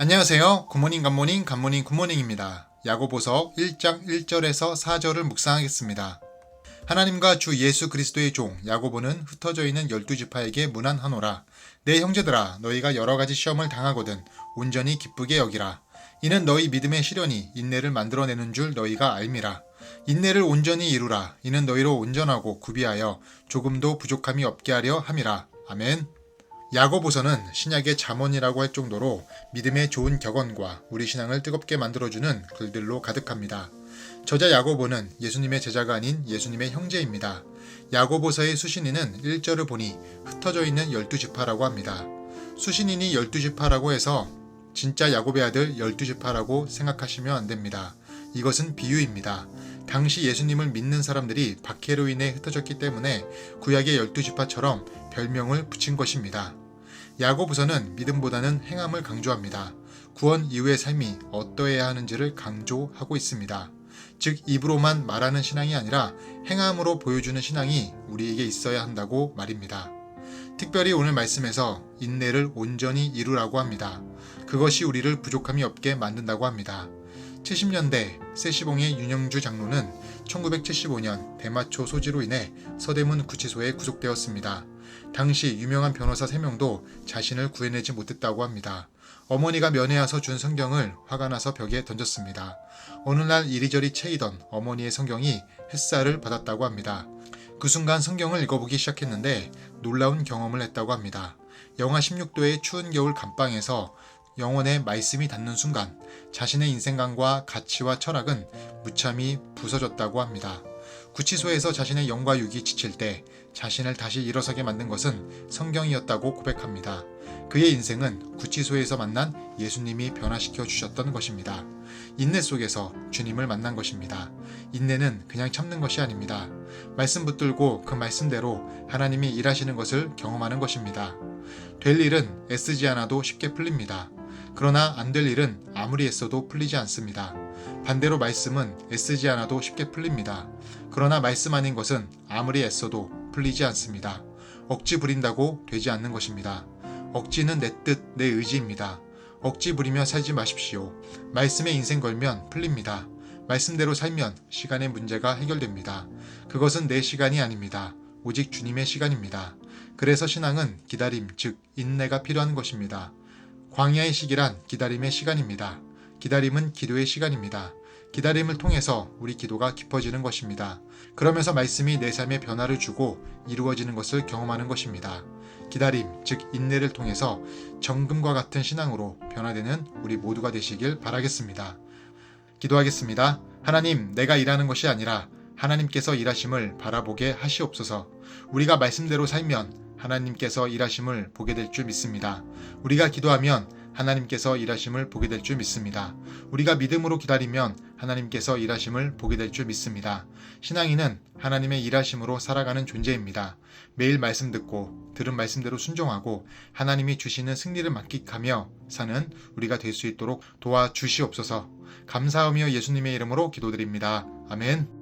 안녕하세요. 굿모닝 굿모닝 굿모닝 굿모닝입니다. 야고보서 1장 1절에서 4절을 묵상하겠습니다. 하나님과 주 예수 그리스도의 종 야고보는 흩어져 있는 12지파에게 문안하노라. 내 형제들아, 너희가 여러가지 시험을 당하거든 온전히 기쁘게 여기라. 이는 너희 믿음의 시련이 인내를 만들어내는 줄 너희가 알미라. 인내를 온전히 이루라. 이는 너희로 온전하고 구비하여 조금도 부족함이 없게 하려 함이라. 아멘. 야고보서는 신약의 잠언이라고 할 정도로 믿음의 좋은 격언과 우리 신앙을 뜨겁게 만들어주는 글들로 가득합니다. 저자 야고보는 예수님의 제자가 아닌 예수님의 형제입니다. 야고보서의 수신인은 1절을 보니 흩어져 있는 12지파라고 합니다. 수신인이 12지파라고 해서 진짜 야곱의 아들 12지파라고 생각하시면 안 됩니다. 이것은 비유입니다. 당시 예수님을 믿는 사람들이 박해로 인해 흩어졌기 때문에 구약의 12지파처럼 별명을 붙인 것입니다. 야고보서는 믿음보다는 행함을 강조합니다. 구원 이후의 삶이 어떠해야 하는지를 강조하고 있습니다. 즉 입으로만 말하는 신앙이 아니라 행함으로 보여주는 신앙이 우리에게 있어야 한다고 말입니다. 특별히 오늘 말씀에서 인내를 온전히 이루라고 합니다. 그것이 우리를 부족함이 없게 만든다고 합니다. 70년대 세시봉의 윤영주 장로는 1975년 대마초 소지로 인해 서대문 구치소에 구속되었습니다. 당시 유명한 변호사 3명도 자신을 구해내지 못했다고 합니다. 어머니가 면회와서 준 성경을 화가 나서 벽에 던졌습니다. 어느 날 이리저리 채이던 어머니의 성경이 햇살을 받았다고 합니다. 그 순간 성경을 읽어보기 시작했는데 놀라운 경험을 했다고 합니다. 영하 16도의 추운 겨울 감방에서 영혼의 말씀이 닿는 순간 자신의 인생관과 가치와 철학은 무참히 부서졌다고 합니다. 구치소에서 자신의 영과 육이 지칠 때 자신을 다시 일어서게 만든 것은 성경이었다고 고백합니다. 그의 인생은 구치소에서 만난 예수님이 변화시켜 주셨던 것입니다. 인내 속에서 주님을 만난 것입니다. 인내는 그냥 참는 것이 아닙니다. 말씀 붙들고 그 말씀대로 하나님이 일하시는 것을 경험하는 것입니다. 될 일은 애쓰지 않아도 쉽게 풀립니다. 그러나 안 될 일은 아무리 애써도 풀리지 않습니다. 반대로 말씀은 애쓰지 않아도 쉽게 풀립니다. 그러나 말씀 아닌 것은 아무리 애써도 풀리지 않습니다. 억지 부린다고 되지 않는 것입니다. 억지는 내 뜻, 내 의지입니다. 억지 부리며 살지 마십시오. 말씀에 인생 걸면 풀립니다. 말씀대로 살면 시간의 문제가 해결됩니다. 그것은 내 시간이 아닙니다. 오직 주님의 시간입니다. 그래서 신앙은 기다림, 즉 인내가 필요한 것입니다. 광야의 시기란 기다림의 시간입니다. 기다림은 기도의 시간입니다. 기다림을 통해서 우리 기도가 깊어지는 것입니다. 그러면서 말씀이 내 삶에 변화를 주고 이루어지는 것을 경험하는 것입니다. 기다림, 즉 인내를 통해서 정금과 같은 신앙으로 변화되는 우리 모두가 되시길 바라겠습니다. 기도하겠습니다. 하나님, 내가 일하는 것이 아니라 하나님께서 일하심을 바라보게 하시옵소서. 우리가 말씀대로 살면 하나님께서 일하심을 보게 될 줄 믿습니다. 우리가 기도하면 하나님께서 일하심을 보게 될 줄 믿습니다. 우리가 믿음으로 기다리면 하나님께서 일하심을 보게 될 줄 믿습니다. 신앙인은 하나님의 일하심으로 살아가는 존재입니다. 매일 말씀 듣고 들은 말씀대로 순종하고 하나님이 주시는 승리를 만끽하며 사는 우리가 될 수 있도록 도와주시옵소서. 감사하며 예수님의 이름으로 기도드립니다. 아멘.